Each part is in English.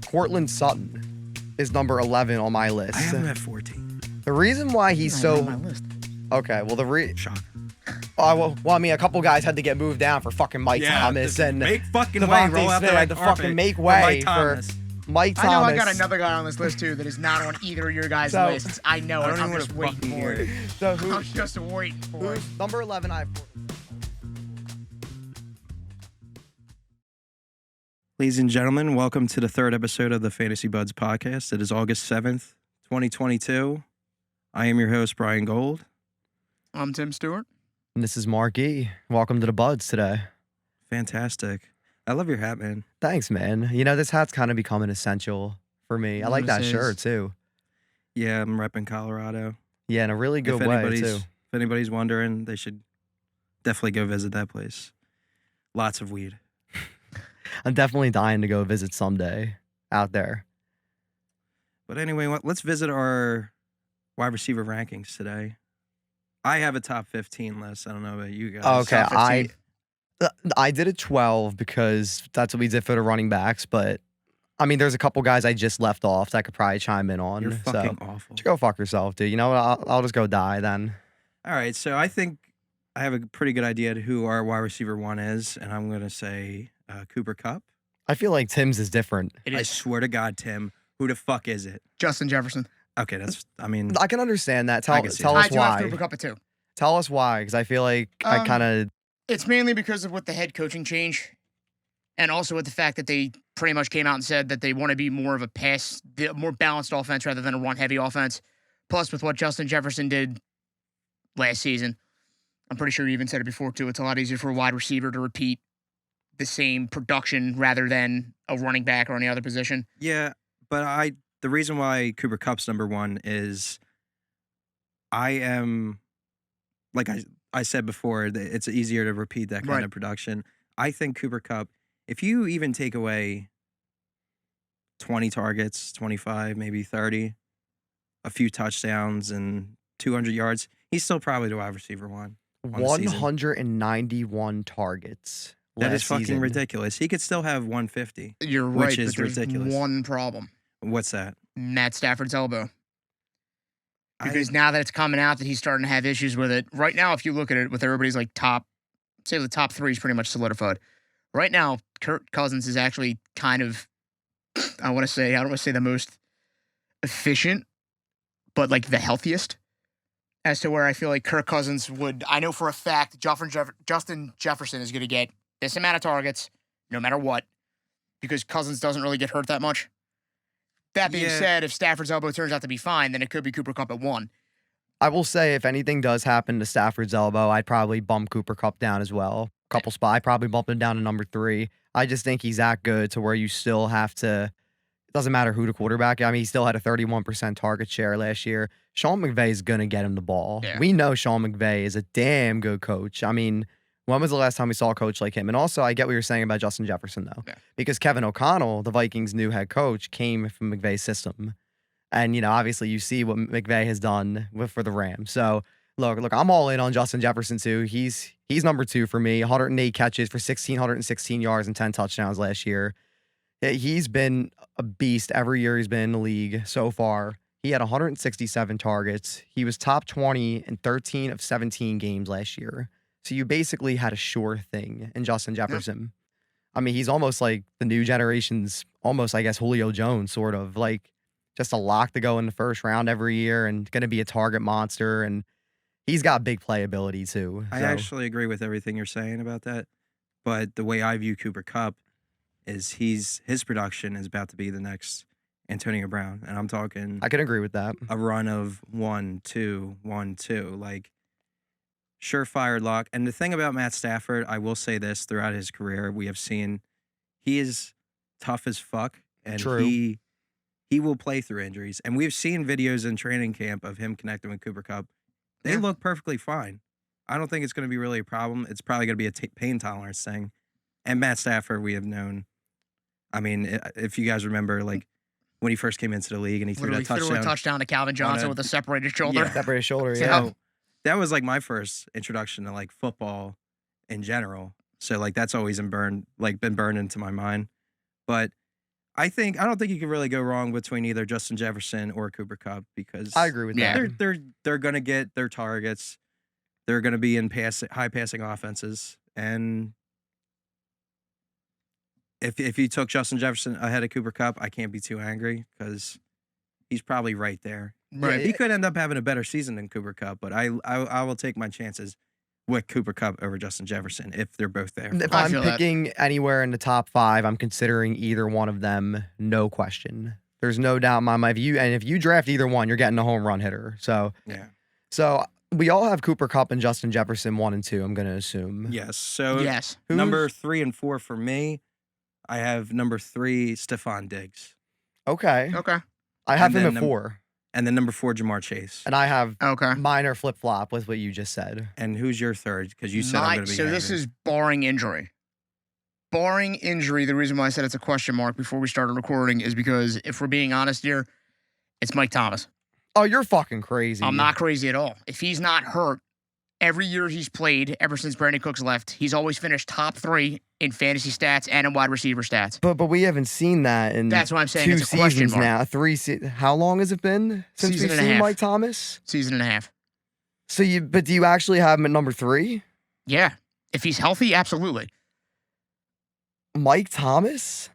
Cortland Sutton is number 11 on my list. I have him at 14. The reason why he's so... on my list. Okay, well, Shocker. well, I mean, a couple guys had to get moved down for fucking Mike Thomas and make fucking way. Devontae Roll out the Smith red had to carpet fucking make for way Mike for Thomas. Mike Thomas. I know I got another guy on this list, too, that is not on either of your guys' So- lists. I know I it. don't I'm even just wanna waiting fucking for hear it. it. So I'm just waiting for it. who's number 11? I have Ladies and gentlemen, welcome to the third episode of the Fantasy Buds podcast. It is August 7th, 2022. I am your host, Brian Gold. I'm Tim Stewart. And this is Mark E. Welcome to the Buds today. Fantastic. I love your hat, man. Thanks, man. You know, this hat's kind of become an essential for me. I like that shirt, too. Yeah, I'm repping Colorado. Yeah, in a really good way, too. If anybody's wondering, they should definitely go visit that place. Lots of weed. I'm definitely dying to go visit someday out there. But anyway, let's visit our wide receiver rankings today. I have a top 15 list. I don't know about you guys. Okay, Top 15. I did a 12 because that's what we did for the running backs. But, I mean, there's a couple guys I just left off that I could probably chime in on. You're fucking so, awful. just go fuck yourself, dude. You know what? I'll just go die then. All right, so I think I have a pretty good idea to who our wide receiver one is, and I'm going to say Cooper Kupp. I feel like Tim's is different. I swear to God, Tim, who the fuck is it? Justin Jefferson. Okay, I mean, I can understand that. I Tell can see us I do have why. Cooper Kupp at 2. Tell us why, because I feel like I kind of... It's mainly because of with the head coaching change, and also with the fact that they pretty much came out and said that they want to be more of a more balanced offense rather than a run-heavy offense. Plus, with what Justin Jefferson did last season, I'm pretty sure you even said it before, too. It's a lot easier for a wide receiver to repeat the same production rather than a running back or any other position. yeah, but the reason why Cooper Kupp's number one is I am, like I said before, it's easier to repeat that kind of production. I think Cooper Kupp, if you even take away 20 targets, 25, maybe 30, a few touchdowns and 200 yards, he's still probably the wide receiver one. 191 targets. That is fucking season. ridiculous. He could still have 150. You're right, which is but there's ridiculous. one problem. What's that? Matt Stafford's elbow. Because now that it's coming out that he's starting to have issues with it. Right now, if you look at it with everybody's like say the top 3 is pretty much solidified. Right now, Kirk Cousins is actually kind of, I don't want to say the most efficient, but like the healthiest. As to where I feel like Kirk Cousins would, I know for a fact Justin Jefferson is going to get this amount of targets no matter what, because Cousins doesn't really get hurt that much. That being said, if Stafford's elbow turns out to be fine, then it could be Cooper Kupp at 1. I will say, if anything does happen to Stafford's elbow, I'd probably bump Cooper Kupp down as well. Couple spots. I'd probably bump him down to number 3. I just think he's that good to where you still have to. It doesn't matter who the quarterback. I mean, he still had a 31% target share last year. Sean McVay is going to get him the ball. Yeah. We know Sean McVay is a damn good coach. I mean, when was the last time we saw a coach like him? And also, I get what you're saying about Justin Jefferson, though. Yeah. Because Kevin O'Connell, the Vikings' new head coach, came from McVay's system. And, you know, obviously you see what McVay has done for the Rams. So, look, I'm all in on Justin Jefferson, too. He's number 2 for me. 108 catches for 1,616 yards and 10 touchdowns last year. He's been a beast every year he's been in the league so far. He had 167 targets. He was top 20 in 13 of 17 games last year. So you basically had a sure thing in Justin Jefferson. I mean, he's almost like the new generation's almost, I guess, Julio Jones, sort of. Like, just a lock to go in the first round every year and going to be a target monster. And he's got big playability, too. I actually agree with everything you're saying about that. But the way I view Cooper Kupp is his production is about to be the next Antonio Brown. And I'm talking I can agree with that. a run of 1-2, 1-2. Like, surefire lock. And the thing about Matt Stafford, I will say this, throughout his career, we have seen he is tough as fuck. And True. he will play through injuries. And we've seen videos in training camp of him connecting with Cooper Kupp. They look perfectly fine. I don't think it's going to be really a problem. It's probably going to be a pain tolerance thing. And Matt Stafford, we have known. I mean, if you guys remember, like, when he first came into the league and he threw that touchdown. Threw a touchdown to Calvin Johnson with a separated shoulder. Yeah. Separated shoulder, So, yeah. That was like my first introduction to like football in general. So like that's always been burned into my mind. But I don't think you can really go wrong between either Justin Jefferson or Cooper Kupp because I agree with Yeah. that. they're gonna get their targets. They're gonna be in high passing offenses, and if you took Justin Jefferson ahead of Cooper Kupp, I can't be too angry because he's probably right there. Right. He could end up having a better season than Cooper Kupp, but I will take my chances with Cooper Kupp over Justin Jefferson if they're both there. If I I'm feel that. picking anywhere in the top 5, I'm considering either one of them, no question. There's no doubt in my mind. If you draft either one, you're getting a home run hitter. So we all have Cooper Kupp and Justin Jefferson 1 and 2. I'm gonna assume. Yes. So Yes. number 3 and 4 for me, I have number 3 Stephon Diggs, Okay. Okay. I have And him then at 4, and then number 4 Jamar Chase. and I have Okay. minor flip flop with what you just said. And who's your third? Because you said I'm going to be. So this angry. is barring injury. Barring injury, the reason why I said it's a question mark before we started recording is because if we're being honest here, it's Mike Thomas. Oh, you're fucking crazy. I'm not crazy at all. If he's not hurt, every year he's played, ever since Brandon Cooks left, he's always finished top 3 in fantasy stats and in wide receiver stats. But we haven't seen that in That's why I'm saying 2 it's a question seasons mark. now. How long has it been since Season we've and a seen half. Mike Thomas? Season and a half. So do you actually have him at number 3? Yeah. If he's healthy, absolutely. Mike Thomas?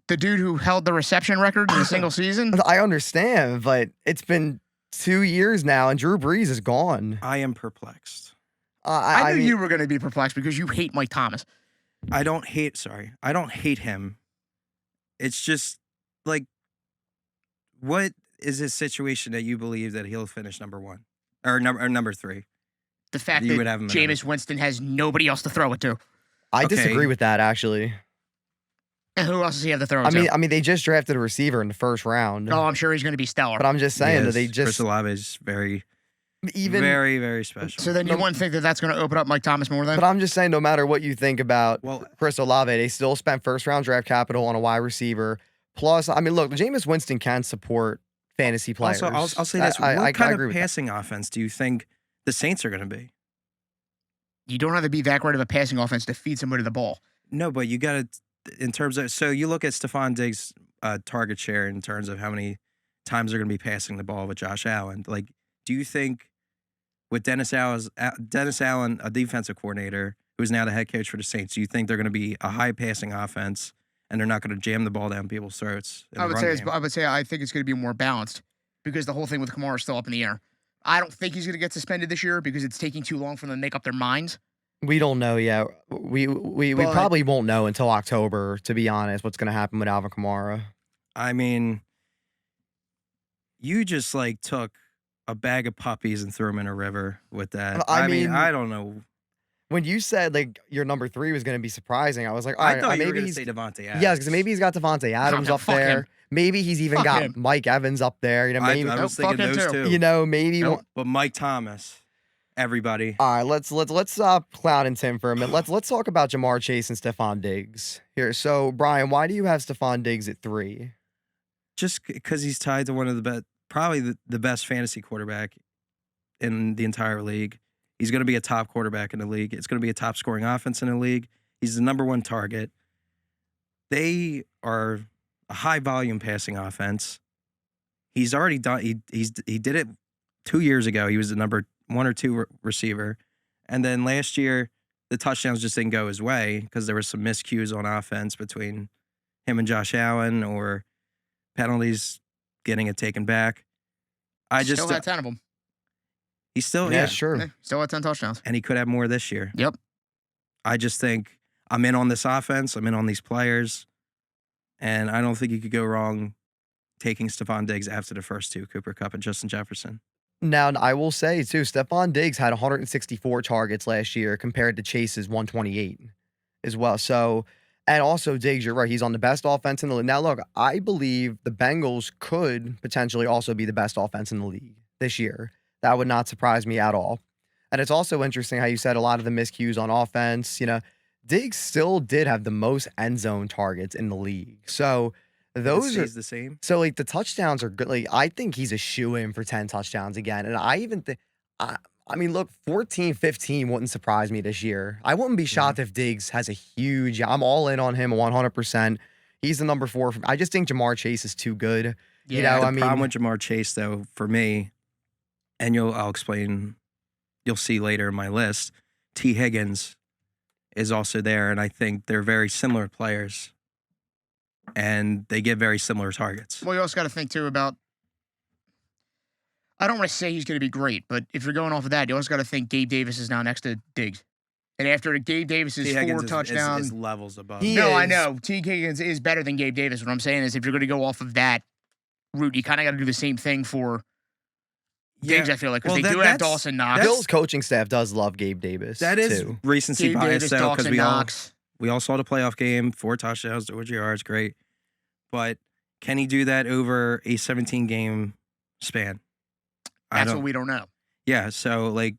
The dude who held the reception record in a single season. I understand, but it's been 2 years now, and Drew Brees is gone. I am perplexed. I knew mean, you were going to be perplexed because you hate Mike Thomas. I don't hate him. It's just like, what is his situation that you believe that he'll finish number 1 or number 3? The fact You that would have him at Jameis Winston has nobody else to throw it to. I Okay. disagree with that, actually. And who else does he have to throw it to? I mean, they just drafted a receiver in the first round. Oh, I'm sure he's going to be stellar. But I'm just saying that they Chris just Olave is very very special. So then you wouldn't think that that's going to open up Mike Thomas more then? But I'm just saying, no matter what you think about Well- Chris Olave, they still spent first-round draft capital on a wide receiver. Plus, I mean, look, Jameis Winston can support fantasy players. Also, I'll say this: I what kind agree of with that. passing offense do you think the Saints are going to be? You don't have to be that great of a passing offense to feed somebody the ball. No, but you got to, in terms of, so you look at Stephon Diggs' target share in terms of how many times they're going to be passing the ball with Josh Allen. Like, do you think with Dennis Allen, a defensive coordinator who's now the head coach for the Saints, do you think they're going to be a high passing offense and they're not going to jam the ball down people's throats? I would say I think it's going to be more balanced because the whole thing with Kamara is still up in the air. I don't think he's going to get suspended this year because it's taking too long for them to make up their minds. We don't know yet. We But- probably won't know until October, to be honest, what's going to happen with Alvin Kamara. I mean, you just like took a bag of puppies and threw them in a river with that. I I mean, mean, I don't know. When you said like your number 3 was going to be surprising, I was like, all I right, thought you were maybe going to he's say Devontae Adams. yes, because maybe he's got Devontae Adams no, up fuck there. him. Maybe he's even Fuck got him. Mike Evans up there. You know, I maybe was Nope, thinking fuck him those too. two. you know, maybe. Nope. But Mike Thomas, everybody. All right, let's stop clowning Tim for a minute. Let's talk about Jamar Chase and Stephon Diggs here. So, Brian, why do you have Stephon Diggs at 3? Just because he's tied to one of the best, probably the best fantasy quarterback in the entire league. He's going to be a top quarterback in the league. It's going to be a top scoring offense in the league. He's the number 1 target. They are a high volume passing offense. He's already done. He did it 2 years ago. He was the number 1 or 2 receiver, and then last year the touchdowns just didn't go his way because there were some miscues on offense between him and Josh Allen or penalties getting it taken back. I just Still had 10 of them. he's still Yeah, sure. Yeah, still had 10 touchdowns. and he could have more this year. Yep. I just think I'm in on this offense. I'm in on these players. And I don't think you could go wrong taking Stephon Diggs after the first 2, Cooper Kupp and Justin Jefferson. Now, I will say, too, Stephon Diggs had 164 targets last year compared to Chase's 128 as well. So, and also, Diggs, you're right. He's on the best offense in the league. Now, look, I believe the Bengals could potentially also be the best offense in the league this year. That would not surprise me at all. And it's also interesting how you said a lot of the miscues on offense. You know, Diggs still did have the most end zone targets in the league. So those are the same. so like the touchdowns are good. Like I think he's a shoe-in for 10 touchdowns again. And I even think I mean, look, 14, 15 wouldn't surprise me this year. I wouldn't be shocked if Diggs has a huge I'm all in on him 100%. He's the number 4. I just think Jamar Chase is too good. You Yeah. know, The I mean, problem with Jamar Chase, though, for me, and I'll explain, you'll see later in my list, T. Higgins is also there, and I think they're very similar players, and they get very similar targets. Well, you also got to think too about. I don't want to say he's going to be great, but if you're going off of that, you also got to think Gabe Davis is now next to Diggs, and after Gabe Davis's T. 4 Higgins touchdowns, is levels above. no, I is. know T. Higgins is better than Gabe Davis. What I'm saying is, if you're going to go off of that route, you kind of got to do the same thing for Diggs. I feel like because Well, they do have that's- Dawson Knox. Bill's coaching staff does love Gabe Davis. That is too. recency Gabe bias, Davis, though, because Dawson Knox. we all saw the playoff game, 4 touchdowns, 200 yards, great. But can he do that over a 17-game span? That's what we don't know. Yeah, so like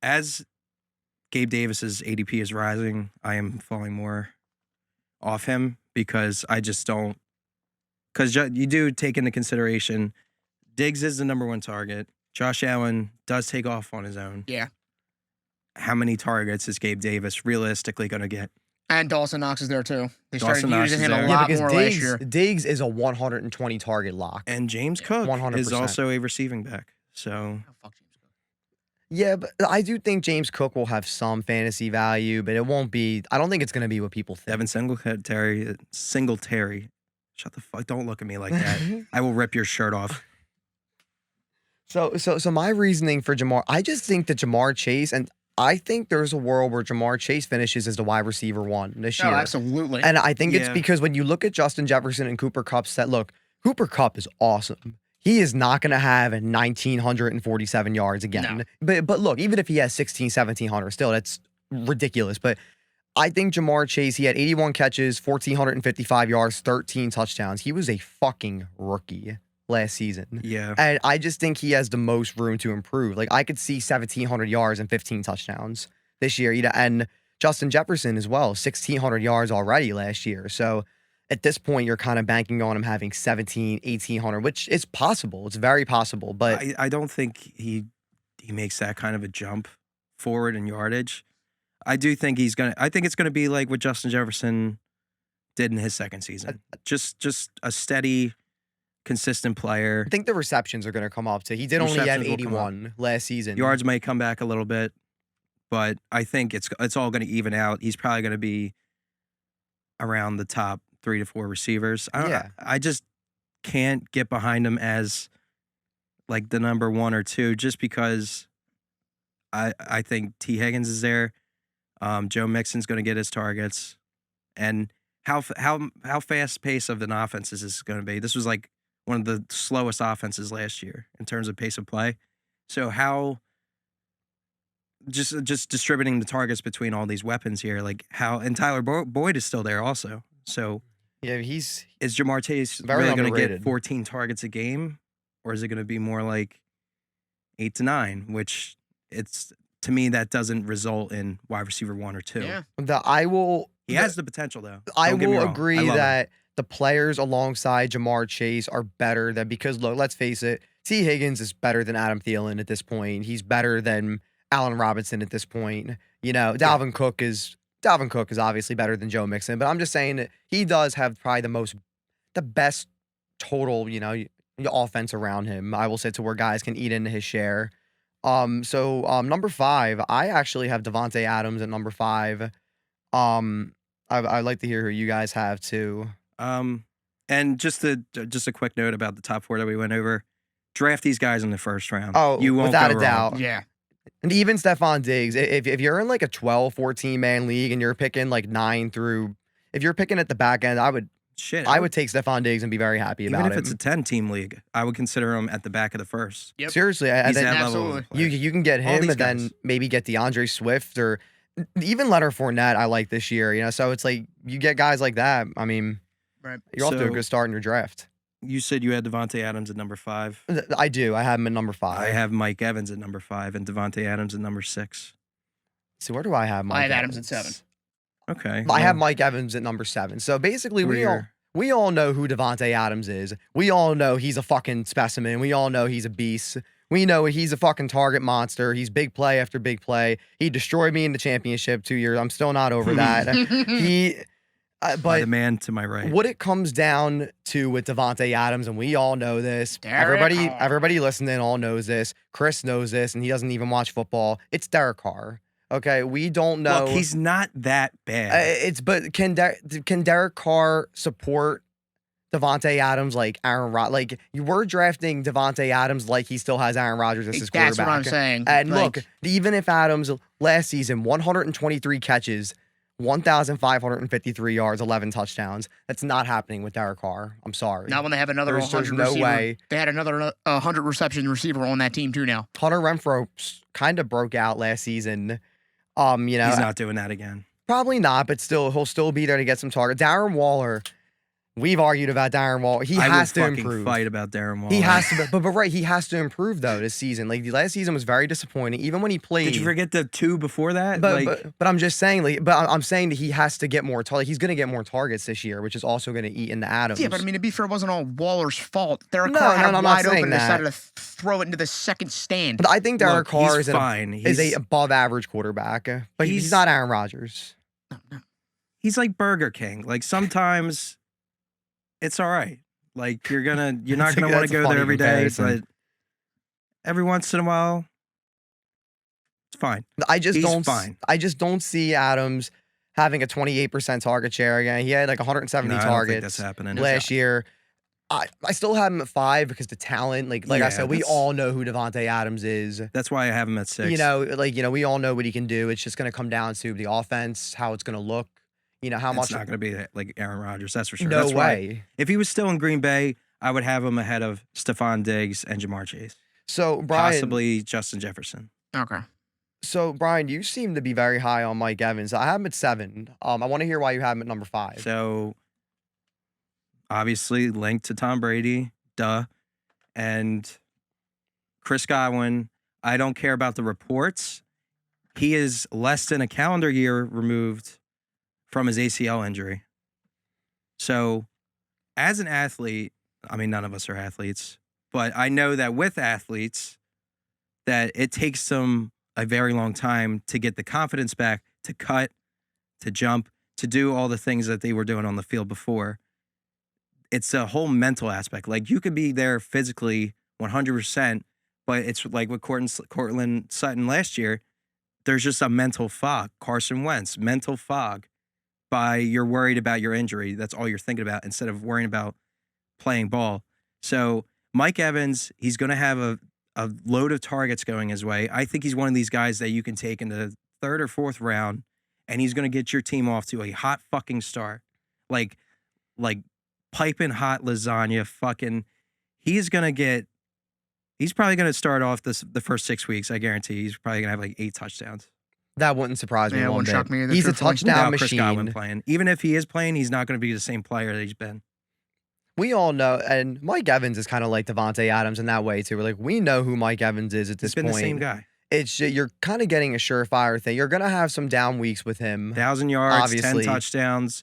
as Gabe Davis's ADP is rising, I am falling more off him because I just don't. Because you do take into consideration, Diggs is the number 1 target. Josh Allen does take off on his own. Yeah. How many targets is Gabe Davis realistically going to get? And Dawson Knox is there too. They Dawson started Knox using is him a there. Yeah, lot because more last year. Diggs is a 120 target lock. And James Cook 100%. is also a receiving back. So Oh, fuck James Cook. Yeah, but I do think James Cook will have some fantasy value, but it won't be. I don't think it's going to be what people think. Devin Singletary. Shut the fuck. Don't look at me like that. I will rip your shirt off. So my reasoning for Jamar, I just think that Jamar Chase, and I think there's a world where Jamar Chase finishes as the wide receiver 1 this Oh, year. absolutely. And I think it's Yeah. because when you look at Justin Jefferson and Cooper Kupp's set, look, Cooper Kupp is awesome. He is not going to have 1,947 yards again. But look, even if he has 1,700, still, that's ridiculous. But I think Jamar Chase, he had 81 catches, 1,455 yards, 13 touchdowns. He was a fucking rookie last season. Yeah. And I just think he has the most room to improve. Like, I could see 1,700 yards and 15 touchdowns this year. And Justin Jefferson as well, 1,600 yards already last year. So at this point, you're kind of banking on him having 1,800, which is possible. It's very possible. But I don't think he makes that kind of a jump forward in yardage. I do think I think it's gonna be like what Justin Jefferson did in his second season. Just a steady, consistent player. I think the receptions are going to come up too. He did only have Receptions will come up. 81 last season. Yards might come back a little bit, but I think it's all gonna even out. He's probably gonna be around the top 3 to 4 receivers. I just can't get behind him as like the number 1 or 2 just because I think T. Higgins is there. Joe Mixon's going to get his targets. And how fast pace of an offense is this going to be? This was like one of the slowest offenses last year in terms of pace of play. So how just distributing the targets between all these weapons here, like how, and Tyler Boyd is still there also. So Yeah, is Jamar Chase very really going to get underrated. 14 targets a game, or is it going to be more like 8 to 9? Which to me that doesn't result in wide receiver 1 or 2. Yeah. He has the potential though. I Don't get me will wrong. I agree love him. that the players alongside Jamar Chase are better than, because look, let's face it, T. Higgins is better than Adam Thielen at this point. He's better than Allen Robinson at this point. You know, Dalvin Cook is obviously better than Joe Mixon, but I'm just saying that he does have probably the best total, offense around him. I will say, to where guys can eat into his share. So number 5, I actually have Devontae Adams at number 5. I'd like to hear who you guys have too. And just a quick note about the top 4 that we went over. Draft these guys in the first round. Oh, you won't without go a wrong. doubt. Yeah. And even Stephon Diggs, if you're in like a 12, 14 man league and you're picking like 9 through, if you're picking at the back end, I would take Stephon Diggs and be very happy even about if him. it's a 10-team league, I would consider him at the back of the first. Yep. Seriously, and He's then that level Absolutely. of player. you can get All him these and then guys. maybe get DeAndre Swift or even Leonard Fournette. I like this year, so it's like you get guys like that. I mean, Right. you're off to a So- good start in your draft. You said you had Devontae Adams at number 5. I do. I have him at number 5. I have Mike Evans at number 5 and Devontae Adams at number 6. So where do I have Mike? I have Adams at 7. Okay. I have well, Mike Evans at number 7. So basically, we're- we all know who Devontae Adams is. We all know he's a fucking specimen. We all know he's a beast. We know he's a fucking target monster. He's big play after big play. He destroyed me in the championship 2 years. I'm still not over that. by But the man to my right. what it comes down to with Devontae Adams, and we all know this. Derek Carr. Everybody listening all knows this. Chris knows this, and he doesn't even watch football. It's Derek Carr. Okay, we don't know. Look, he's not that bad. But can Derek Carr support Devontae Adams like Aaron Rodgers? Like, you were drafting Devontae Adams like he still has Aaron Rodgers as his quarterback. That's what I'm saying. And Like, look, even if Adams last season 123 catches, 1,553 yards, 11 touchdowns, that's not happening with Derek Carr. I'm sorry. not when they have another There's 100 no receiver. way. They had another 100 reception receiver on that team too now. Hunter Renfrow kind of broke out last season. He's not doing that again. Probably not, but still, he'll still be there to get some target. Darren Waller, we've argued about Darren Waller. He has to improve. Fight about Darren Waller. He has to, but right, he has to improve though this season. Like the last season was very disappointing, even when he played. Did you forget the 2 before that? But I'm just saying, I'm saying that he has to get more targets. He's going to get more targets this year, which is also going to eat into Adams. Yeah, but I mean, to be fair, it wasn't all Waller's fault. Derek No, Carr no, had no, I'm wide not saying open and decided that. to throw it into the second stand. But I think Derek Carr he's is fine. is a above average quarterback, but he's He's- not Aaron Rodgers. No. He's like Burger King. Like sometimes it's all right. Like you're not That's gonna want a to go funny there every day, comparison. but every once in a while, it's fine. He's He's fine. I just don't see Adams having a 28% target share again. He had like 170 No, I don't think targets that's happening. last year. I still have him at 5 because the talent, like I Yeah, said, we that's- all know who Devontae Adams is. That's why I have him at 6. We all know what he can do. It's just going to come down to the offense, how it's going to look. How it's much. not going to be like Aaron Rodgers. That's for sure. No That's why way. if he was still in Green Bay, I would have him ahead of Stephon Diggs and Jamar Chase, So Brian, possibly Justin Jefferson. Okay. So Brian, you seem to be very high on Mike Evans. I have him at 7. I want to hear why you have him at number 5. So obviously linked to Tom Brady, duh, and Chris Godwin. I don't care about the reports. He is less than a calendar year removed from his ACL injury. So as an athlete, I mean, none of us are athletes, but I know that with athletes, that it takes them a very long time to get the confidence back, to cut, to jump, to do all the things that they were doing on the field before. It's a whole mental aspect. Like you could be there physically 100%, but it's like with Cortland Sutton last year, there's just a mental fog. Carson Wentz, mental fog. You're worried about your injury. That's all you're thinking about instead of worrying about playing ball. So Mike Evans, he's going to have a load of targets going his way. I think he's one of these guys that you can take in the 3rd or 4th round, and he's going to get your team off to a hot fucking start. Like piping hot lasagna fucking. He's probably going to start off the first 6 weeks. I guarantee he's probably going to have like 8 touchdowns. That wouldn't surprise me. Yeah, it one wouldn't shock bit. me either, He's a truthfully. touchdown Without Chris Godwin machine. playing. Even if he is playing, he's not going to be the same player that he's been. We all know, and Mike Evans is kind of like Devontae Adams in that way too. We're like, we know who Mike Evans is at this He's been point. the same guy. It's you're kind of getting a surefire thing. You're gonna have some down weeks with him. 1,000 yards, Obviously. 10 touchdowns,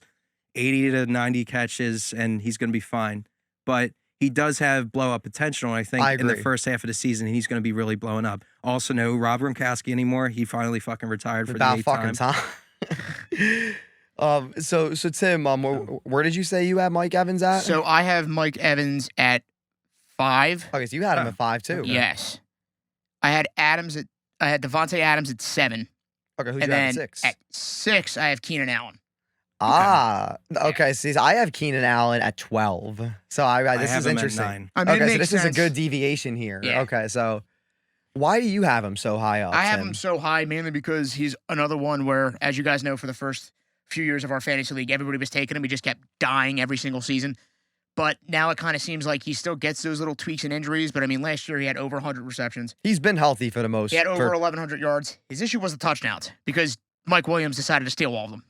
80 to 90 catches, and he's going to be fine. But he does have blow-up potential, and I think I in the agree. first half of the season, he's going to be really blowing up. Also, no Rob Gronkowski anymore. He finally fucking retired for About the 8th fucking time. time. So Tim, where did you say you had Mike Evans at? So I have Mike Evans at 5. Okay, so you had him Oh, at 5 too. Yes. I had Devontae Adams at 7. Okay, who's And you have then at 6? at 6, I have Keenan Allen. Okay. See, I have Keenan Allen at 12. So this have is him at interesting. 9. I mean, it Okay, so makes this is a sense. good deviation here. Yeah. Okay, so why do you have him so high up? I have Tim? him so high mainly because he's another one where, as you guys know, for the first few years of our fantasy league, everybody was taking him. He just kept dying every single season. But now it kind of seems like he still gets those little tweaks and injuries. But I mean, last year he had over 100 receptions. He's been healthy for the most. He had over for- 1,100 yards. His issue was the touchdowns because Mike Williams decided to steal all of them.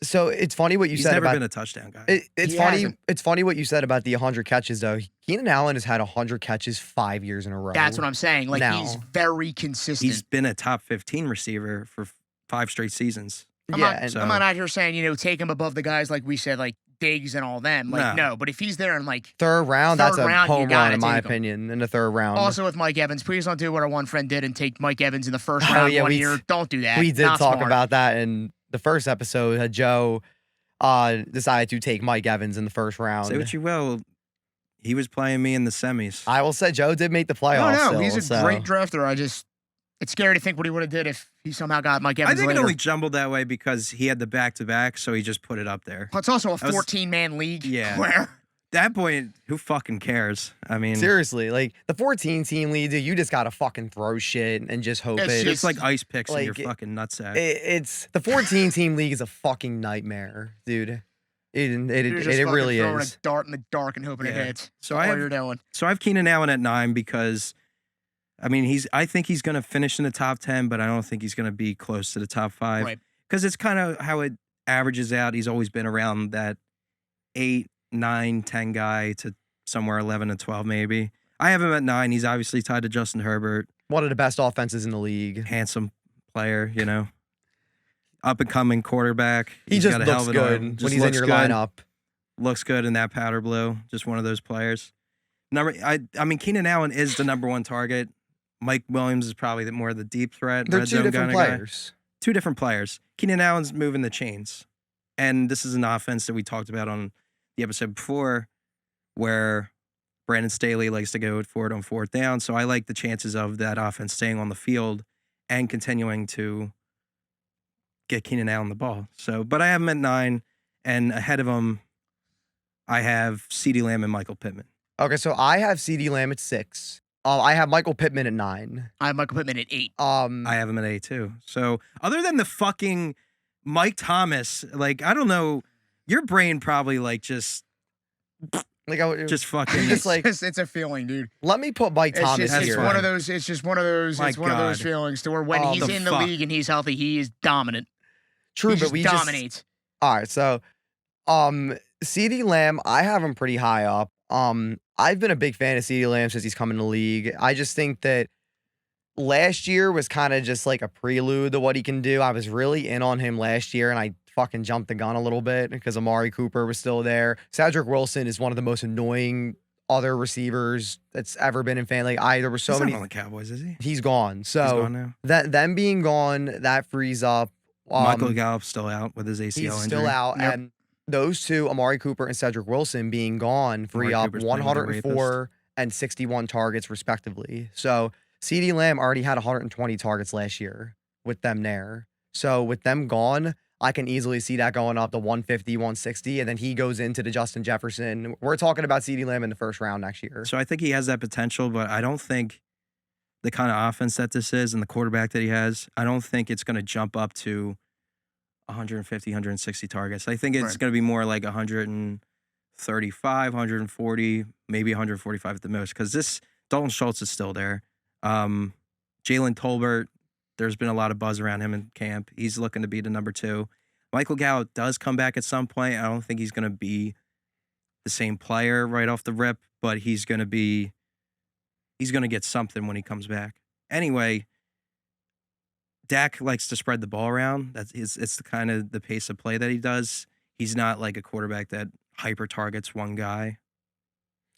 So it's funny what you He's said never about. been a touchdown guy. It's He funny. hasn't. It's funny what you said about the 100 catches though. Keenan Allen has had 100 catches 5 years in a row. that's what I'm saying. Like, Now- he's very consistent. He's been a top 15 receiver for 5 straight seasons. I'm Yeah, not, and so- I'm not out here saying, take him above the guys like we said, like Diggs and all them. Like, no. But if he's there and like, third round, that's Third a round, you home run gotta in my take him. opinion. In the third round, also with Mike Evans, please don't do what our one friend did and take Mike Evans in the first Oh, round yeah, one we- year. Don't do that. we did Not talk smart. about that in the first episode. Joe decided to take Mike Evans in the first round. Say what you will, he was playing me in the semis. I will say Joe did make the playoffs. No, still, he's a so. great drafter. It's scary to think what he would have did if he somehow got Mike Evans I think later. it only jumbled that way because he had the back-to-back, so he just put it up there. Well, it's also a That was- 14-man league. Yeah. Where At that point, who fucking cares? I mean, Seriously, like the 14-team league, dude, you just gotta fucking throw shit and just hope It's it. it's like ice picks in like, your fucking nutsack. It's the 14-team league is a fucking nightmare, dude. you're just It fucking really throwing is. a dart in the dark and hoping it Yeah. hits. So That's I all have- you're doing. So I have Keenan Allen at 9 because, I mean, I think he's going to finish in the top 10, but I don't think he's going to be close to the top 5. Right. Because it's kind of how it averages out. He's always been around that 8, 9, 10 guy to somewhere 11 and 12 maybe. I have him at 9. He's obviously tied to Justin Herbert. One of the best offenses in the league. Handsome player, you know. Up and coming quarterback. He He's just got a looks hell of an good arm. when Just he's in looks your good. lineup. Looks good in that powder blue. Just one of those players. I mean, Keenan Allen is the number 1 target. Mike Williams is probably more the deep threat. They're red two zone different kinda guy. players. 2 different players. Keenan Allen's moving the chains. And this is an offense that we talked about on the episode before where Brandon Staley likes to go for it on 4th down. So I like the chances of that offense staying on the field and continuing to get Keenan Allen the ball. So, but I have him at 9, and ahead of him, I have CeeDee Lamb and Michael Pittman. Okay, so I have CeeDee Lamb at 6. I have Michael Pittman at 9. I have Michael Pittman at 8. I have him at 8 too. So other than the fucking Mike Thomas, like, I don't know, your brain probably like just fucking just like it's a feeling, dude. let me put Mike It's Thomas just here. one of those. It's just one of those. My It's one of those God. feelings to where when Oh, he's the in the fuck. league and he's healthy, he is dominant. True, he but just we dominates. all right, so CeeDee Lamb, I have him pretty high up. I've been a big fan of CeeDee Lamb since he's come in the league. I just think that last year was kind of just like a prelude to what he can do. I was really in on him last year, and I fucking jumped the gun a little bit because Amari Cooper was still there. Cedric Wilson is one of the most annoying other receivers that's ever been in fan. Like there were so He's many. not on the Cowboys, is he? He's gone. So He's gone now. that them being gone, that frees up. Michael Gallup's still out with his ACL He's injury. still out, Yep. and those two, Amari Cooper and Cedric Wilson, being gone, free Amari up Cooper's playing with a 104 and 61 targets respectively. So CeeDee Lamb already had 120 targets last year with them there. So with them gone, I can easily see that going up to 150, 160, and then he goes into the Justin Jefferson. We're talking about CeeDee Lamb in the first round next year. So I think he has that potential, but I don't think the kind of offense that this is and the quarterback that he has, I don't think it's going to jump up to 150, 160 targets. I think it's Right. going to be more like 135, 140, maybe 145 at the most, because this Dalton Schultz is still there. Jalen Tolbert, there's been a lot of buzz around him in camp. He's looking to be the number 2. Michael Gallup does come back at some point. I don't think he's going to be the same player right off the rip, but he's going to get something when he comes back. Anyway, Dak likes to spread the ball around. It's the kind of the pace of play that he does. He's not like a quarterback that hyper targets one guy.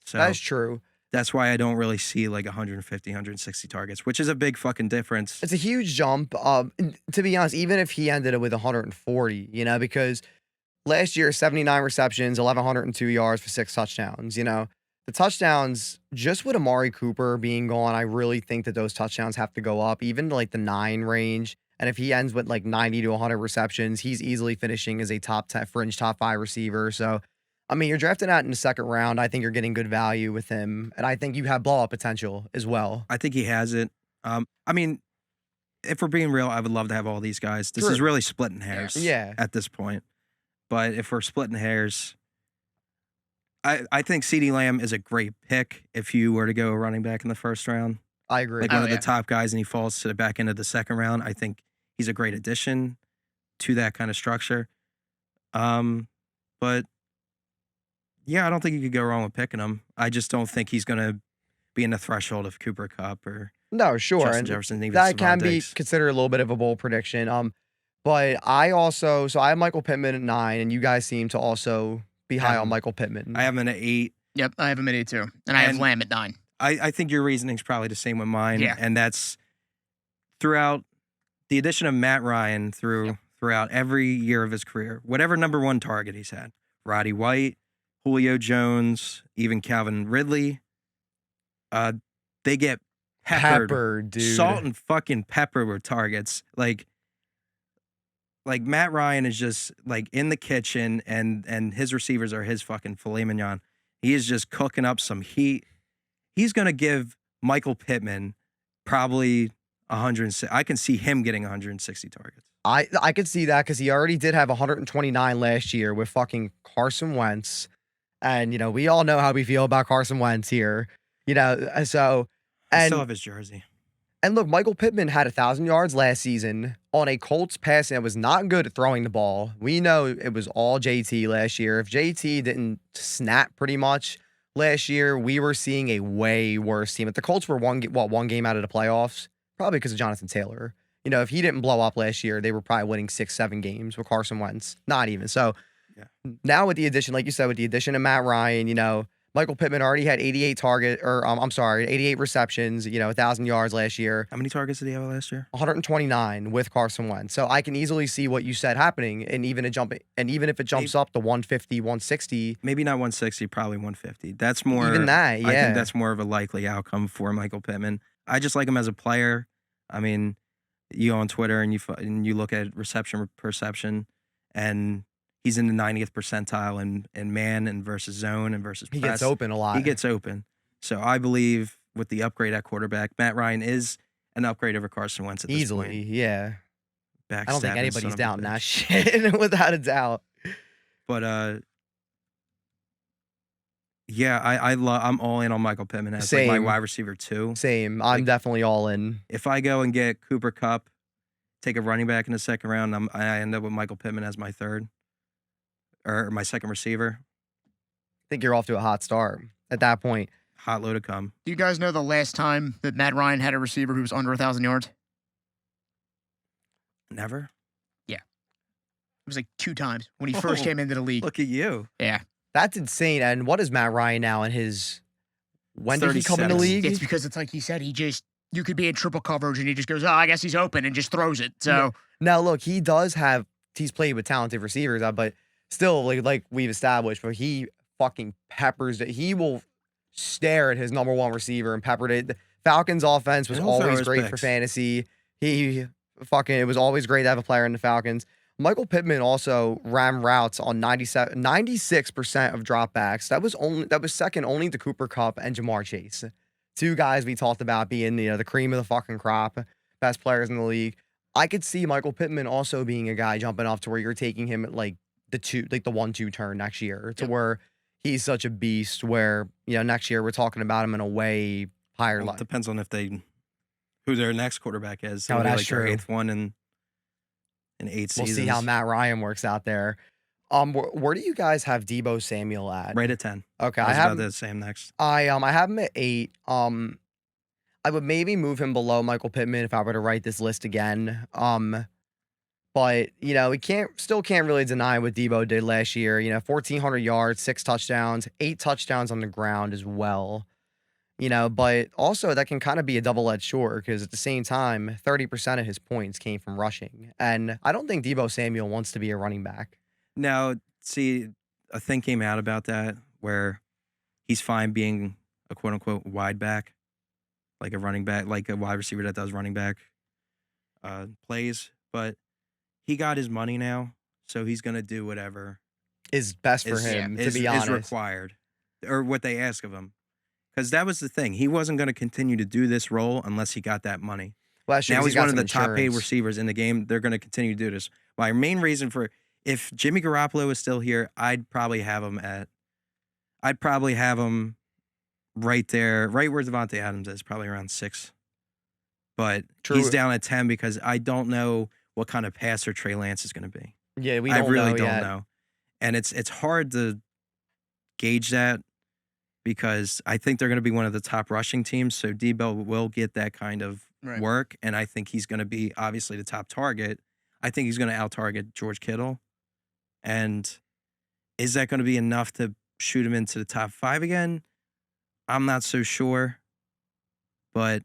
So That's true. that's why I don't really see like 150, 160 targets, which is a big fucking difference. It's a huge jump. And to be honest, even if he ended up with 140, because last year, 79 receptions, 1,102 yards for 6 touchdowns, The touchdowns, just with Amari Cooper being gone, I really think that those touchdowns have to go up, even to like the 9 range. And if he ends with like 90 to 100 receptions, he's easily finishing as a top 10 fringe top 5 receiver. So, I mean, you're drafting out in the second round. I think you're getting good value with him. And I think you have blow up potential as well. I think he has it. I mean, if we're being real, I would love to have all these guys. This is True. really splitting hairs Yeah. at this point. But if we're splitting hairs, I think CeeDee Lamb is a great pick if you were to go running back in the first round. I agree. Like one Oh, of the yeah. top guys and he falls to the back end of the second round. I think he's a great addition to that kind of structure. But yeah, I don't think you could go wrong with picking him. I just don't think he's going to be in the threshold of Cooper Kupp or No, sure. Justin And Jefferson. Even that Stephon can be Diggs. considered a little bit of a bold prediction. But I have Michael Pittman at 9, and you guys seem to also be high on Michael Pittman. I have him at 8. Yep, I have him at 8 too, and I have And- Lamb at 9. I think your reasoning's probably the same with mine. Yeah. And that's throughout the addition of Matt Ryan through throughout every year of his career. Whatever number one target he's had. Roddy White, Julio Jones, even Calvin Ridley. They get peppered, dude. salt and fucking pepper with targets. Like Matt Ryan is just like in the kitchen, and his receivers are his fucking filet mignon. He is just cooking up some heat. He's gonna give Michael Pittman probably 100. I can see him getting 160 targets. I could see that because he already did have 129 last year with fucking Carson Wentz. And, we all know how we feel about Carson Wentz here. So I still have his jersey. And look, Michael Pittman had 1,000 yards last season on a Colts passing that was not good at throwing the ball. We know it was all JT last year. If JT didn't snap pretty much last year, we were seeing a way worse team. If the Colts were one game out of the playoffs, probably because of Jonathan Taylor. If he didn't blow up last year, they were probably winning 6-7 games with Carson Wentz. Not even. So now with the addition, like you said, with the addition of Matt Ryan, Michael Pittman already had 88 receptions, 1,000 yards last year. How many targets did he have last year? 129 with Carson Wentz. So I can easily see what you said happening, and even if it jumps up to 150, 160. Maybe not 160, probably 150. That's more. Even that, yeah. I think that's more of a likely outcome for Michael Pittman. I just like him as a player. I mean, you go on Twitter and you look at reception perception, and he's in the 90th percentile in man and versus zone and versus press. He gets open a lot. He gets open. So I believe with the upgrade at quarterback, Matt Ryan is an upgrade over Carson Wentz at this point. Easily, yeah. I don't think anybody's doubting that bitch. shit without a doubt. But yeah, I'm all in on Michael Pittman as like my wide receiver too. Same. I'm definitely all in. If I go and get Cooper Kupp, take a running back in the second round, I end up with Michael Pittman as my third or my second receiver. I think you're off to a hot start at that point. Hot load to come. Do you guys know the last time that Matt Ryan had a receiver who was under 1,000 yards? Never. Yeah. It was like 2 times when he first came into the league. Look at you. Yeah. That's insane. And what is Matt Ryan now in his... When did he come in the league? It's because it's like he said, you could be in triple coverage and he just goes, I guess he's open and just throws it. So now look, he's played with talented receivers, but still, like we've established, but he fucking peppers it. He will stare at his number one receiver and peppered it. The Falcons offense was always great for fantasy. It was always great to have a player in the Falcons. Michael Pittman also ran routes on 96% of dropbacks. That was second only to Cooper Kupp and Jamar Chase. 2 guys we talked about being the cream of the fucking crop, best players in the league. I could see Michael Pittman also being a guy jumping off to where you're taking him at like the 1-2 turn next year to where he's such a beast where, next year we're talking about him in a way higher level. It depends on who their next quarterback is. Oh, that's their true. 8th one in 8 seasons. We'll see how Matt Ryan works out there. Where do you guys have Deebo Samuel at? Right at 10. Okay, I have the same next. I have him at 8. I would maybe move him below Michael Pittman if I were to write this list again. But we still can't really deny what Deebo did last year. 1,400 yards, 6 touchdowns, 8 touchdowns on the ground as well. But also that can kind of be a double-edged sword because at the same time, 30% of his points came from rushing. And I don't think Deebo Samuel wants to be a running back. Now, see, a thing came out about that where he's fine being a quote-unquote wide back, like a running back, like a wide receiver that does running back plays. But he got his money now, so he's going to do whatever is best for him, to be honest. Is required, or what they ask of him. Because that was the thing. He wasn't going to continue to do this role unless he got that money. Well, now he's one of the top paid receivers in the game. They're going to continue to do this. My main reason if Jimmy Garoppolo was still here, I'd probably have him right there, right where Devontae Adams is, probably around 6. But he's down at 10 because I don't know what kind of passer Trey Lance is going to be. Yeah, I really don't know. And it's hard to gauge that because I think they're going to be one of the top rushing teams. So Deebo will get that kind of work. And I think he's going to be obviously the top target. I think he's going to out-target George Kittle. And is that going to be enough to shoot him into the top 5 again? I'm not so sure. But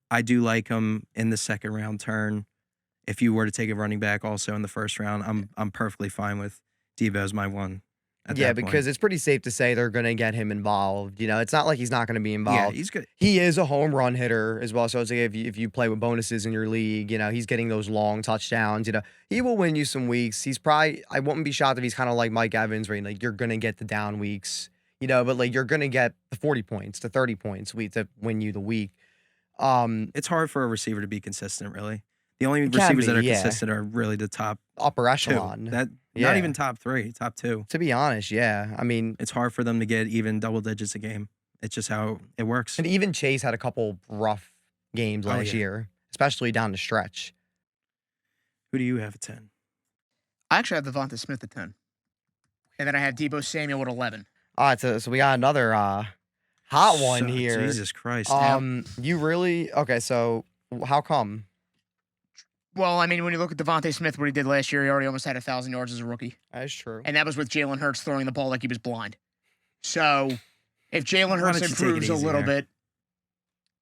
I do like him in the second round turn. if you were to take a running back also in the first round, I'm perfectly fine with Debo as my one. Yeah, because it's pretty safe to say they're going to get him involved. It's not like he's not going to be Yeah, involved. he's good. He is a home run hitter as well. So it's like if you play with bonuses in your league, he's getting those long touchdowns. He will win you some weeks. He's probably, I wouldn't be shocked if he's kind of like Mike Evans, where like you're going to get the down weeks, but like you're going to get the 40 points, the 30 points to win you the week. It's hard for a receiver to be consistent, really. The only It can receivers that be, are yeah. consistent are really the top Upper 2. echelon. Not Yeah. even top 3, top 2. To be honest, yeah. I mean, It's hard for them to get even double digits a game. It's just how it works. and even Chase had a couple rough games last yeah. year, especially down the stretch. Who do you have at 10? I actually have Devonta Smith at 10. And then I have Debo Samuel at 11. All right, so we got another hot one here. Jesus Christ. You really okay? So how come? Well, I mean, when you look at Devonta Smith, what he did last year, he already almost had 1,000 yards as a rookie. That's true. And that was with Jalen Hurts throwing the ball like he was blind. So if Jalen Why Hurts don't you take it improves a easy little there? bit,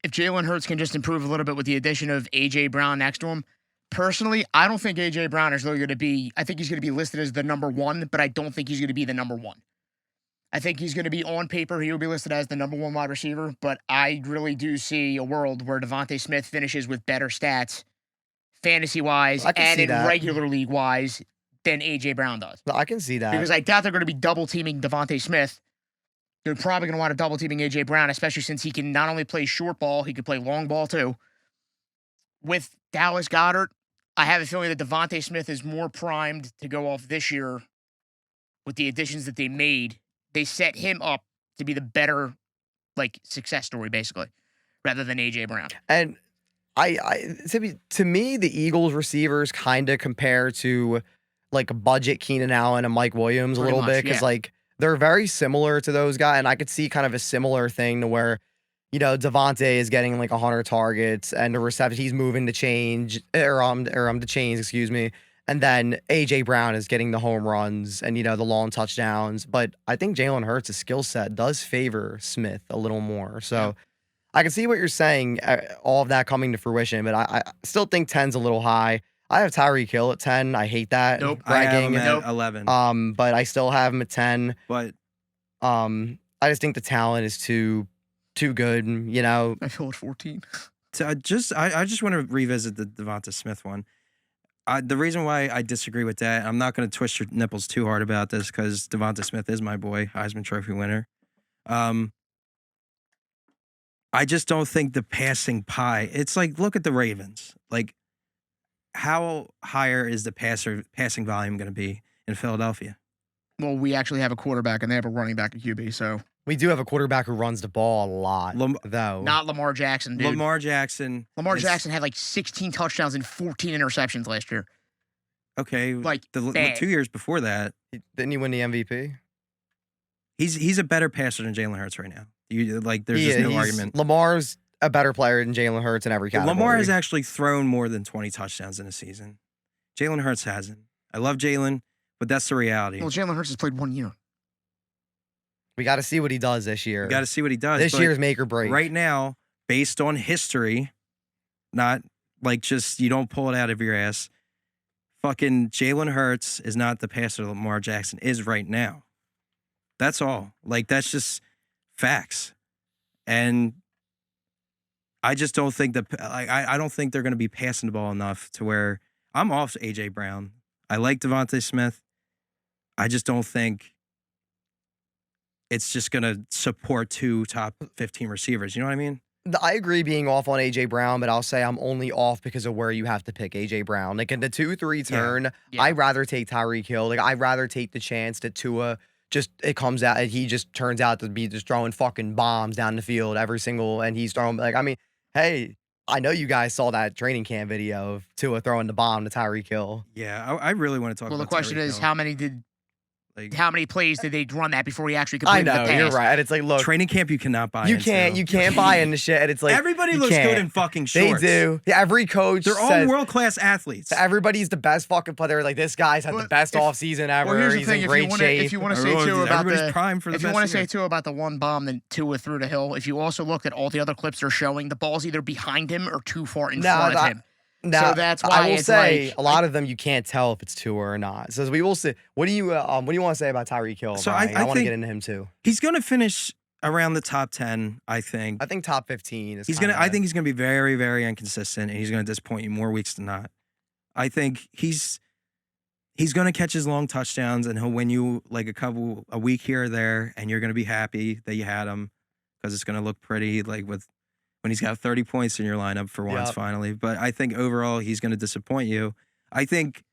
if Jalen Hurts can just improve a little bit with the addition of A.J. Brown next to him, personally, I don't think A.J. Brown is really going to be, I think he's going to be listed as the number 1, but I don't think he's going to be the number 1. I think he's going to be on paper, he will be listed as the number 1 wide receiver, but I really do see a world where Devonta Smith finishes with better stats, fantasy-wise I can and see in that. regular league-wise, than A.J. Brown does. I can see that. Because I doubt they're going to be double-teaming Devonta Smith. They're probably going to want to double-teaming A.J. Brown, especially since he can not only play short ball, he can play long ball too. With Dallas Goedert, I have a feeling that Devonta Smith is more primed to go off this year with the additions that they made. They set him up to be the better, success story, basically, rather than A.J. Brown. And to me, the Eagles receivers kind of compare to like a budget Keenan Allen and Mike Williams a Pretty little much, bit because yeah. they're very similar to those guys, and I could see kind of a similar thing to where Devontae is getting like 100 targets and the reception he's moving to change the chains, excuse me. And then A.J. Brown is getting the home runs and, the long touchdowns. But I think Jalen Hurts' skill set does favor Smith a little more. So Yeah. I can see what you're saying, all of that coming to fruition. But I still think 10's a little high. I have Tyreek Hill at 10. I hate that. Nope. I have him bragging. at 11. But I still have him at 10. But I just think the talent is too good, I feel at 14. I just want to revisit the Devonta Smith one. The reason why I disagree with that, I'm not going to twist your nipples too hard about this because Devonta Smith is my boy, Heisman Trophy winner. I just don't think the passing pie. It's like, look at the Ravens. Like, how higher is the passing volume going to be in Philadelphia? Well, we actually have a quarterback, and they have a running back at QB, so. We do have a quarterback who runs the ball a lot, though. Not Lamar Jackson, dude. Lamar Jackson. Jackson had 16 touchdowns and 14 interceptions last year. Okay, bad. 2 years before that, Didn't he win the MVP? he's a better passer than Jalen Hurts right now. There's He just no is. argument. Lamar's a better player than Jalen Hurts in every category. Lamar has actually thrown more than 20 touchdowns in a season. Jalen Hurts hasn't. I love Jalen, but that's the reality. Well, Jalen Hurts has played 1 year. We got to see what he does this year. You got to see what he does. This but year's make or break. right now, based on history, not just you don't pull it out of your ass. Fucking Jalen Hurts is not the passer that Lamar Jackson is right now. That's all. That's just facts. And I just don't think I don't think they're going to be passing the ball enough to where I'm off A.J. Brown. I like Devonta Smith. I just don't think it's just going to support 2 top 15 receivers. You know what I mean? I agree being off on A.J. Brown, but I'll say I'm only off because of where you have to pick A.J. Brown. Like in the 2-3 turn, Yeah. I'd rather take Tyreek Hill. I'd rather take the chance that Tua it comes out, he just turns out to be just throwing fucking bombs down the field and he's throwing, hey, I know you guys saw that training camp video of Tua throwing the bomb to Tyreek Hill. Yeah, I really want to talk Well, the about question Tyreek is, Hill. how many plays did they run that before he actually I completed the know, pass? you're right. And it's look, Training camp, you cannot buy you into. can't buy into shit. And it's Everybody you looks can't. good in fucking They shorts. do. Yeah, every coach They're all says, world-class athletes. everybody's the best fucking player. This guy's had the But best if- offseason ever. Well, here's the He's thing. in great shape. If you want to say too about Everybody's primed for the if you best want to say year. too about the one bomb that Tua threw to Hill, if you also look at all the other clips they're showing, the ball's either behind him or too far in front of him. Now, So that's why I will it's say like a lot of them you can't tell if it's Tua or not. So we will see. What do you want to say about Tyreek Hill, So Brian? I I want to think get into him too. he's going to finish around the top 10, I think. I think top 15 is I think he's going to be very, very inconsistent, and he's going to disappoint you more weeks than not. I think he's going to catch his long touchdowns, and he'll win you like a week here or there, and you're going to be happy that you had him because it's going to look pretty like when he's got 30 points in your lineup for once finally. But I think overall he's going to disappoint you. I think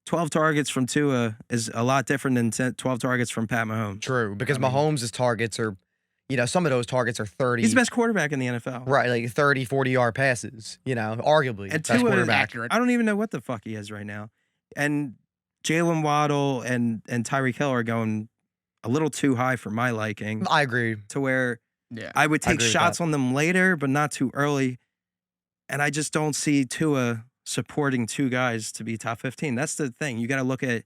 12 targets from Tua is a lot different than 12 targets from Pat Mahomes. True, because Mahomes' targets are, some of those targets are 30. He's the best quarterback in the NFL. Right, like 30, 40-yard passes, arguably. And best Tua, quarterback. I don't even know what the fuck he is right now. And Jalen Waddle and Tyreek Hill are going a little too high for my liking. I agree. To where I would take shots on them later, but not too early. And I just don't see Tua supporting two guys to be top 15. That's the thing. You got to look at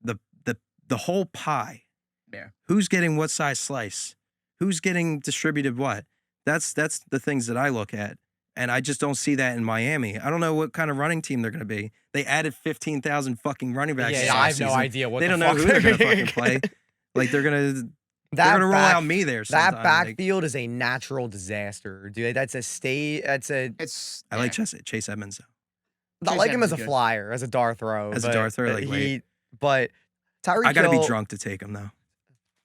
the whole pie. Yeah. Who's getting what size slice? Who's getting distributed what? That's the things that I look at. And I just don't see that in Miami. I don't know what kind of running team they're going to be. They added 15,000 fucking running backs. Yeah, I have no idea what they the don't know fuck who they're going to fucking play. Like they're going to roll out me there. That backfield is a natural disaster, dude. That's a state. I like Chase Edmonds though. I like him as a flyer, as a dart throw. As a dart throw, but Tyreek Hill. I gotta be drunk to take him though.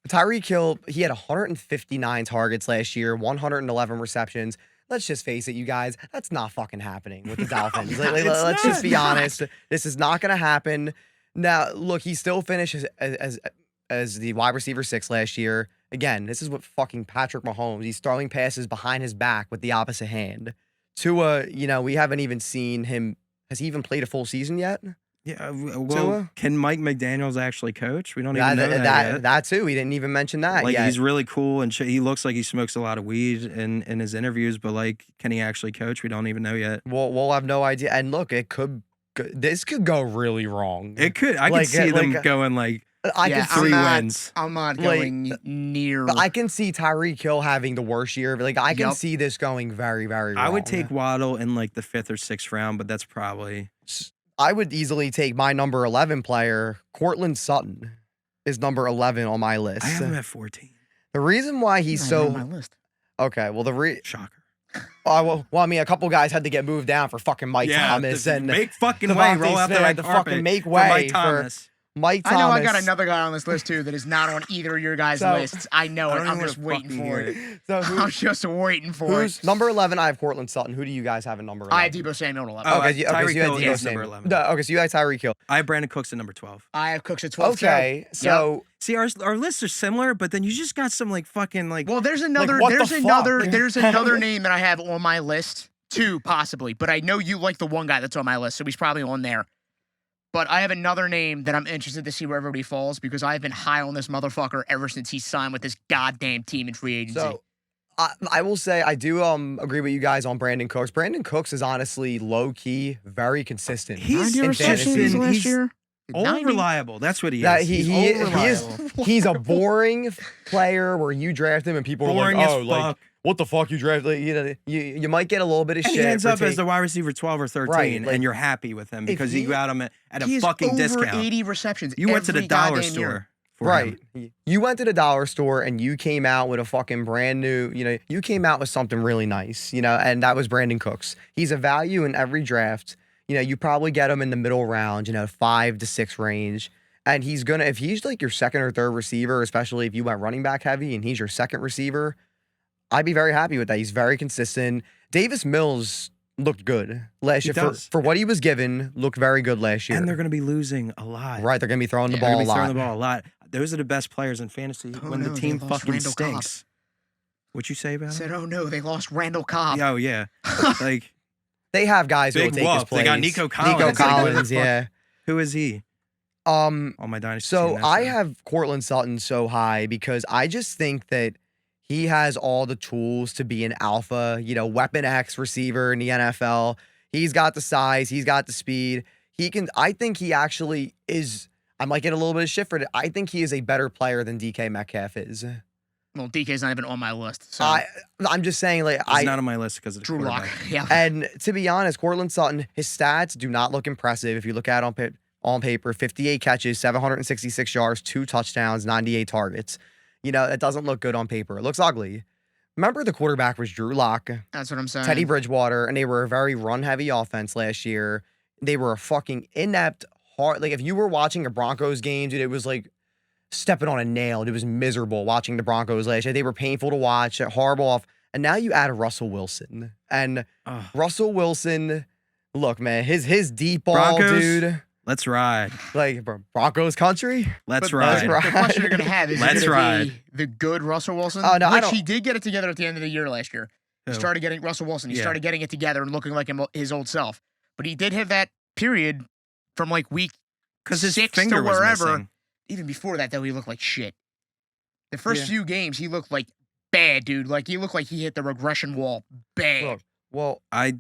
Tyreek Hill, he had 159 targets last year, 111 receptions. Let's just face it, you guys. That's not fucking happening with the Dolphins. Let's just be honest. This is not going to happen. Now, look, he still finished as the wide receiver 6 last year. Again, this is what fucking Patrick Mahomes. He's throwing passes behind his back with the opposite hand. Tua, we haven't even seen him. Has he even played a full season yet? Yeah, well, can Mike McDaniels actually coach? We don't even know that yet. That too. We didn't even mention that yet. He's really cool, and he looks like he smokes a lot of weed in his interviews, but, can he actually coach? We don't even know yet. We'll have no idea. And look, this could go really wrong. It could. I could see them going, I can see 3 wins. I'm not going near. I can see Tyreek Hill having the worst year. I can see this going very, very wrong. I would take Waddle in, the 5th or 6th round, but that's probably... I would easily take my number 11 player, Courtland Sutton, is number 11 on my list. I have him at 14. The reason why he's so on my list. Okay, well shocker. A couple guys had to get moved down for fucking Mike Thomas and make fucking way, roll out there to fucking make way Mike Thomas. Mike Thomas. I know I got another guy on this list too that is not on either of your guys' lists. I know it. I'm just waiting for it. I'm just waiting for it. Number 11, I have Courtland Sutton. Who do you guys have in number 11? I have Debo Samuel at 11. Okay, Tyreek you had Hill Debo is Samuel. number 11. Okay, so you have Tyreek Hill. I have Brandon Cooks at number 12. I have Cooks at 12. Okay, so see, our lists are similar, but then you just got some fucking Well, there's another name that I have on my list, two possibly, but I know you like the one guy that's on my list, so he's probably on there. But I have another name that I'm interested to see where everybody falls because I've been high on this motherfucker ever since he signed with this goddamn team in free agency. So, I will say I do agree with you guys on Brandon Cooks. Brandon Cooks is honestly low-key, very consistent. He's in fantasy. Last year. Unreliable. That's what he is. He's a boring player where you draft him and people boring are like, fuck. What the fuck you drafted? You might get a little bit of shit. He ends up as the wide receiver 12 or 13, and you're happy with him because you got him at a fucking discount. 80 receptions. You went to the dollar store. Right. You went to the dollar store and you came out with a fucking brand new, you came out with something really nice, and that was Brandon Cooks. He's a value in every draft. You probably get him in the middle round, 5 to 6 range. And if he's like your second or third receiver, especially if you went running back heavy and he's your second receiver, I'd be very happy with that. He's very consistent. Davis Mills looked good last year. For what he was given, looked very good last year. And they're going to be losing a lot. Right, they're going to be throwing the ball a lot. Those are the best players in fantasy when the team fucking stinks. What you say about it? I said, oh no, they lost Randall Cobb. Oh, yeah. They have guys who will take his place. They got Nico Collins. Yeah. Who is he? On my dynasty. So I have Courtland Sutton so high because I just think that he has all the tools to be an alpha, weapon X receiver in the NFL. He's got the size. He's got the speed. I think he actually is. I might get a little bit of shit for it. I think he is a better player than DK Metcalf is. Well, DK's not even on my list. So I'm just saying, like, He's not on my list because of the Drew Lock. quarterback. Yeah. And to be honest, Cortland Sutton, his stats do not look impressive. If you look at it on paper, 58 catches, 766 yards, 2 touchdowns, 98 targets. You know, it doesn't look good on paper. It looks ugly. Remember, the quarterback was Drew Lock, That's what I'm saying. Teddy Bridgewater, and they were a very run-heavy offense last year. They were a fucking inept, hard. Like, if you were watching a Broncos game, dude, it was like stepping on a nail. It was miserable watching the Broncos last year. They were painful to watch, horrible off. And now you add Russell Wilson. And Russell Wilson, look, man, his deep ball, Broncos, dude. Let's ride. Like, Broncos country? Let's ride. The question you're going to have is Let's ride. The good Russell Wilson? Oh, no, I which don't. he did get it together at the end of the year last year. He Who? started getting Russell Wilson. He Yeah. started getting it together and looking like his old self. But he did have that period from like week Because his 6 finger to was wherever. missing. Even before that, though, he looked like shit. The first Yeah. few games, he looked like bad, dude. Like, he looked like he hit the regression wall bad. Look, well, I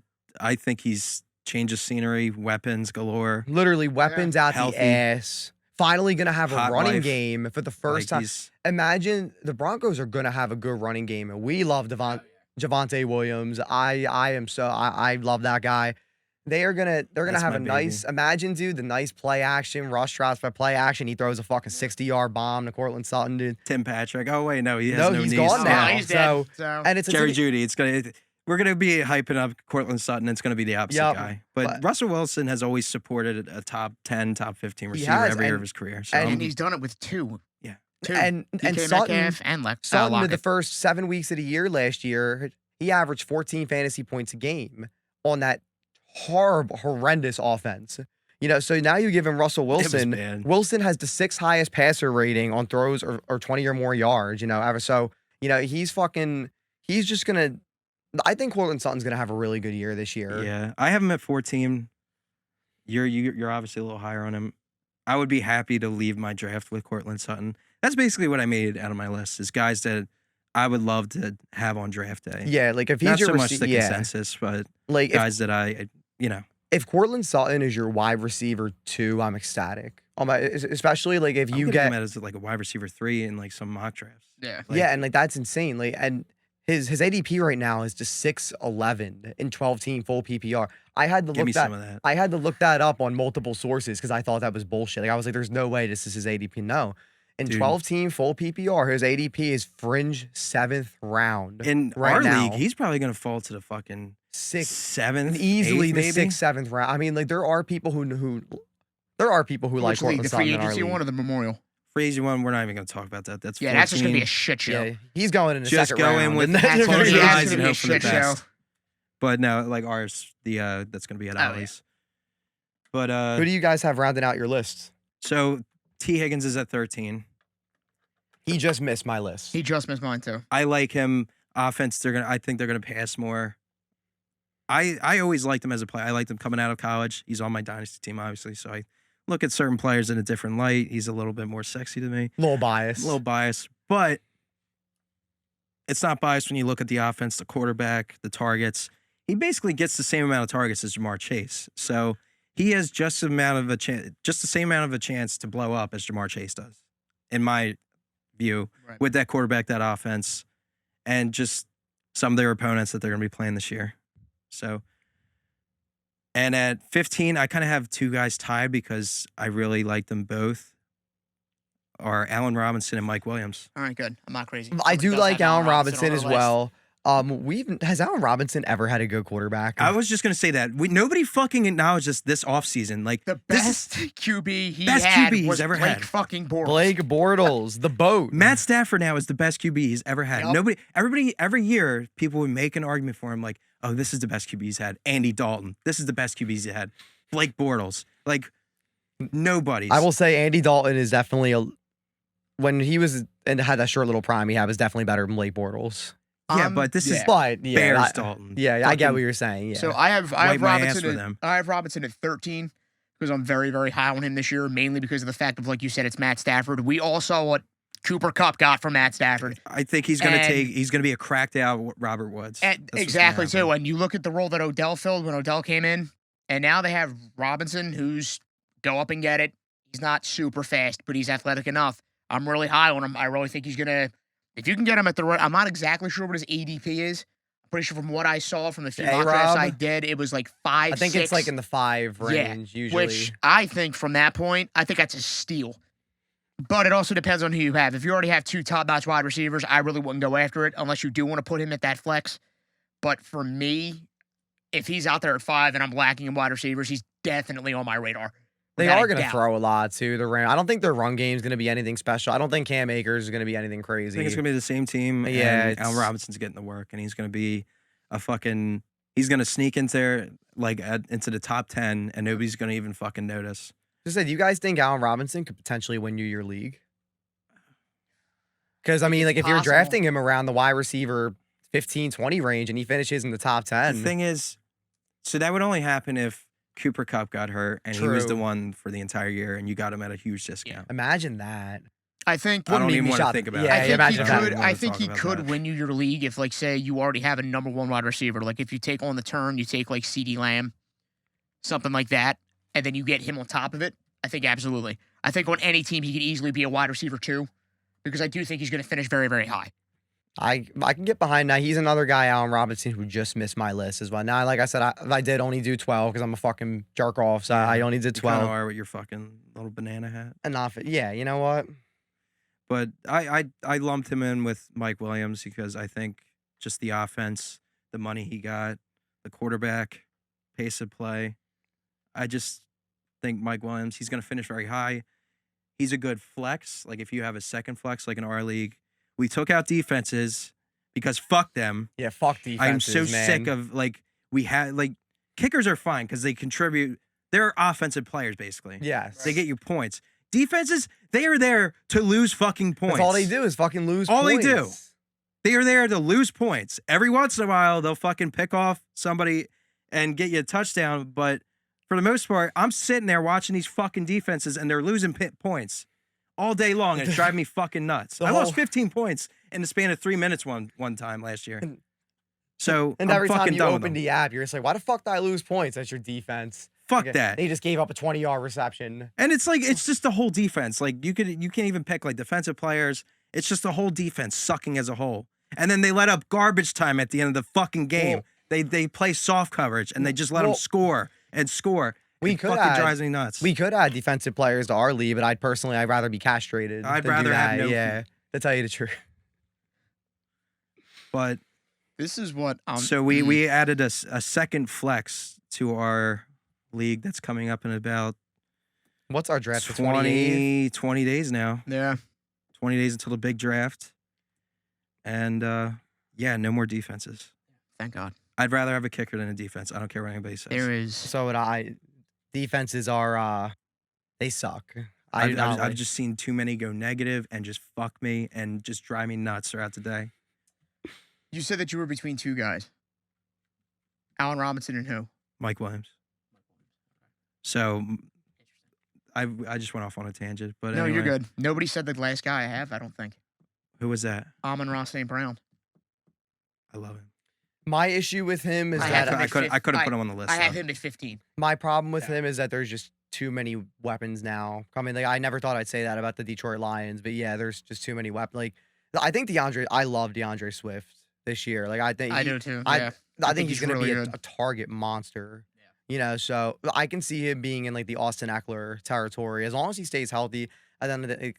think he's change of scenery, weapons galore. literally weapons out Healthy. the ass. Finally going to have a Hot running wife. game for the first time. Imagine the Broncos are going to have a good running game, and we love Javonte Williams. I love that guy. They're gonna That's have my a nice, imagine, dude, the nice play action, rush routes by play action. He throws a fucking 60-yard bomb to Cortland Sutton, dude. Tim Patrick. Oh wait, no, he has No, no he's knees. gone now. he's dead. And it's Jerry Jeudy. We're gonna be hyping up Cortland Sutton. It's gonna be the opposite Yep, guy. But Russell Wilson has always supported a top 10, top 15 receiver has, every year and- of his career. So And he's done it with two. Yeah. Two. and DK Sutton, Metcalf and Sutton with the Lockett. first 7 weeks of the year last year, he averaged 14 fantasy points a game on that horrendous offense. You know, so now you give him Russell Wilson. bad. Wilson has the 6th highest passer rating on throws or 20 or more yards, you know, ever. So, you know, he's just going to, I think Cortland Sutton's going to have a really good year this year. Yeah, I have him at 14. You're obviously a little higher on him. I would be happy to leave my draft with Cortland Sutton. That's basically what I made out of my list, is guys that I would love to have on draft day. Yeah, like if he's Not your so much the consensus, but like guys that I if Cortland Sutton is your wide receiver 2, I'm ecstatic. Especially like if I'm you gonna get him as like a wide receiver 3 in like some mock drafts. Yeah. Like, yeah, and like that's insane. Like, and his ADP right now is just 6'11" in 12-team full PPR. I had to give me look that. some of that. I had to look that up on multiple sources because I thought that was bullshit. Like I was like, "There's no way this is his ADP." No, in Dude. 12-team full PPR, his ADP is fringe 7th round. In right our now. league, he's probably gonna fall to the fucking 6th, 7th, easily 8th, the maybe? 6th, 7th round. I mean, like there are people who like Which league? Cortland The Sutton free in our agency league. one or the Memorial? Free agent one, we're not even gonna talk about that. That's Yeah, that's just going to be 14. a shit show. Yeah, he's going in the Just second go round. in with and That's then- close gonna your be- eyes that's and gonna be a hope for the shit show. best. But no, like ours, that's gonna be at Oh, yeah. Ollie's. But Who do you guys have rounding out your list? so T. Higgins is at 13. He just missed my list. He just missed mine, too. I like him. Offense, I think they're gonna pass more. I always liked him as a player. I liked him coming out of college. He's on my dynasty team, obviously. So I look at certain players in a different light. He's a little bit more sexy to me. Little bias. A little biased, but it's not biased when you look at the offense, the quarterback, the targets. He basically gets the same amount of targets as Jamar Chase. So he has just the same amount of a chance to blow up as Jamar Chase does, in my view, Right. with that quarterback, that offense, and just some of their opponents that they're going to be playing this year. So, and at 15, I kind of have two guys tied because I really like them both, are Allen Robinson and Mike Williams. All right, good. I'm not crazy. I Somebody do does like have Allen on Robinson our as list. well. Has Allen Robinson ever had a good quarterback? I was just going to say that. Nobody fucking acknowledged this offseason. Like, The this best QB he best had QB he's was ever Blake had. fucking Bortles. Blake Bortles, the boat. Matt Stafford now is the best QB he's ever had. Yep. Every year, people would make an argument for him like, oh, this is the best QB he's had. Andy Dalton, this is the best QB he's had. Blake Bortles, like, nobody's. I will say Andy Dalton is definitely when he was and had that short little prime he had was definitely better than Blake Bortles. Yeah, but this is yeah. But yeah, Bears Dalton. Yeah, I get Fucking what you're saying. Yeah. So I have Wipe my ass Robinson. with him. I have Robinson at 13 because I'm very, very high on him this year, mainly because of the fact of, like you said, it's Matt Stafford. We all saw what Cooper Kupp got from Matt Stafford. I think he's going to And- he's going to be a cracked out Robert Woods. And That's what's exactly, gonna too. happen. And you look at the role that Odell filled when Odell came in, and now they have Robinson, who's go up and get it. He's not super fast, but he's athletic enough. I'm really high on him. I really think he's going to If you can get him at the right, I'm not exactly sure what his ADP is. I'm pretty sure from what I saw from the few mock drafts I A-Rob? did, it was like 5, I think 6. it's like in the 5 range usually. Which I think from that point, I think that's a steal. But it also depends on who you have. If you already have 2 top-notch wide receivers, I really wouldn't go after it unless you do want to put him at that flex. But for me, if he's out there at 5 and I'm lacking in wide receivers, he's definitely on my radar. They without are a going to doubt. throw a lot too. The Rams. I don't think their run game is going to be anything special. I don't think Cam Akers is going to be anything I crazy. think it's gonna be the same team. Yeah, and Allen Robinson's getting the work, and he's gonna be a fucking. He's gonna sneak into there into the top 10, and nobody's gonna even fucking notice. Just say, do you guys think Allen Robinson could potentially win you your league? Because I mean, like if you're possible. drafting him around the wide receiver 15, 20 range, and he finishes in the top 10, The thing is, so that would only happen if Cooper Kupp got hurt and he was the True. one for the entire year, and you got him at a huge discount. imagine that. I think I don't Wouldn't even be want to shot- think about yeah, it. I think imagine he that. could. don't I wanna think talk he about could that. win you your league if, like, say you already have a number 1 wide receiver. Like if you take on the turn, you take like CeeDee Lamb, something like that, and then you get him on top of it. I think absolutely. I think on any team he could easily be a wide receiver 2, because I do think he's going to finish very, very high. I can get behind that. He's another guy, Allen Robinson, who just missed my list as well. Now, like I said, I did only do 12 because I'm a fucking jerk off, so I only did You kinda 12. are with your fucking little banana hat. Enough. Yeah, you know what? But I lumped him in with Mike Williams because I think just the offense, the money he got, the quarterback, pace of play. I just think Mike Williams, he's going to finish very high. He's a good flex. Like if you have a second flex, like in our league, we took out defenses because fuck them. Yeah, fuck defenses, I am so man. sick of we had kickers are fine because they contribute. They're offensive players basically. Yes. They get you points. Defenses, they are there to lose fucking points. That's all they do is fucking lose All they points. do. They are there to lose points. Every once in a while, they'll fucking pick off somebody and get you a touchdown. But for the most part, I'm sitting there watching these fucking defenses and they're losing points all day long. And it's driving me fucking nuts. The I whole- lost 15 points in the span of 3 minutes one time last year. So And I'm every time fucking you done with open them. the app, you're just like, why the fuck did I lose points? That's your defense. Fuck Okay, that. They just gave up a 20-yard reception. And it's like it's just the whole defense. Like you can't even pick like defensive players. It's just the whole defense sucking as a whole. And then they let up garbage time at the end of the fucking game. They play soft coverage and they just let them Well, score and score. we It could fucking add- drives me nuts. We could add defensive players to our league, but I'd rather be castrated. I'd than do rather have that. no- Yeah, to tell you the truth. But This is what so we added a second flex to our league that's coming up in about What's our draft? The 28th? 20 days now. Yeah. 20 days until the big draft. And yeah, no more defenses. Thank God. I'd rather have a kicker than a defense. I don't care what anybody says. There is. So would I. Defenses are they suck. I've just seen too many go negative and just fuck me and just drive me nuts throughout the day. You said that you were between 2 guys. Allen Robinson and who? Mike Williams. So I just went off on a tangent, but No, you're anyway. good. Nobody said the last guy I have, I don't think. Who was that? Amon-Ra St. Brown. I love him. My issue with him is I that have him I at could fif- have put him on the list. I have though. him at 15. my problem with him is that there's just too many weapons now. I mean, like I never thought I'd say that about the Detroit Lions, but yeah, there's just too many weapons. Like I think I love DeAndre Swift this year. Like I think I do too. I yeah. I think he's going to really be good. a target monster. Yeah. You know, so I can see him being in like the Austin Eckler territory as long as he stays healthy. And then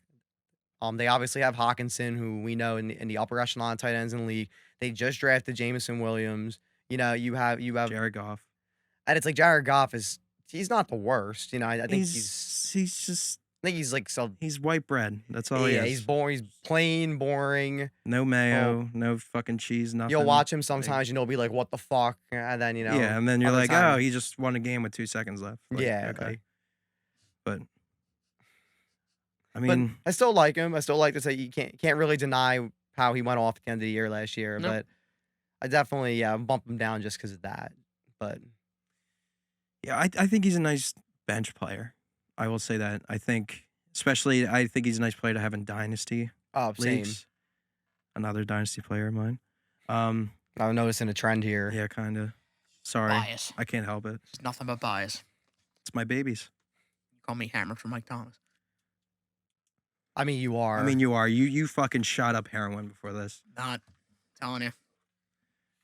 they obviously have Hawkinson, who we know in the upper echelon tight ends in the league. They just drafted Jamison Williams. You know, you have Jared Goff. and it's like Jared Goff he's not the worst. You know, I think He's white bread. That's all he is. he's boring. He's plain boring. No mayo, no fucking cheese, nothing. You'll watch him sometimes, and you'll be like, "What the fuck?" And then you know, Yeah, and then you're other like, times- oh, he just won a game with 2 seconds left. Like, yeah, okay. like- But I but mean, I still like him. I still like to say you can't really deny how he went off at the end of the year last year. Nope. But I definitely bump him down just because of that. But yeah, I think he's a nice bench player. I will say that. I think he's a nice player to have in dynasty same. leagues. Another dynasty player of mine. I'm noticing a trend here. Yeah, kind of. Sorry, Bias. I can't help it. It's nothing but bias. It's my babies. Call me Hammer for Mike Thomas. I mean, you are. I mean, you are. You fucking shot up heroin before this. Not telling you.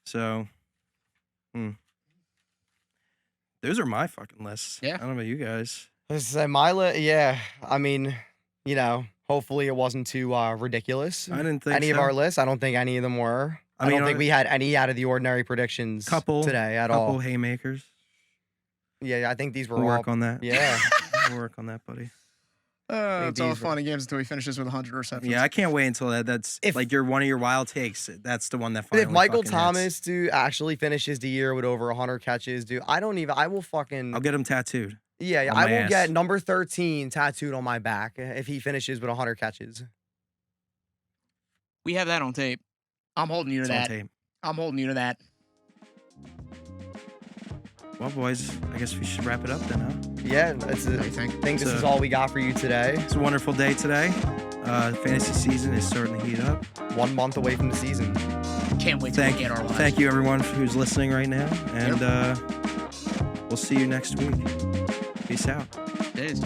So, those are my fucking lists. Yeah. I don't know about you guys. Yeah. I mean, hopefully it wasn't too ridiculous. I didn't think any of so. our lists. I don't think any of them were. I mean, don't think we had any out of the ordinary predictions today at all. Couple haymakers. Yeah, I think these were We'll all. work on that. Yeah. We'll work on that, buddy. It's all fun and games until he finishes with 100 receptions. Yeah, I can't wait until that's like one of your wild takes. That's the one that finally If Michael fucking Thomas, hits. dude, actually finishes the year with over 100 catches, dude, I will fucking. I'll get him tattooed. Yeah, on I my will ass. get number 13 tattooed on my back if he finishes with 100 catches. We have that on tape. I'm holding you to It's on that. tape. I'm holding you to that. Well, boys, I guess we should wrap it up then, huh? Yeah, What do you think? I think this is all we got for you today. It's a wonderful day today. Fantasy season is starting to heat up. 1 month away from the season. Can't wait to get our lives. Thank you, everyone who's listening right now. And we'll see you next week. Peace out. It is.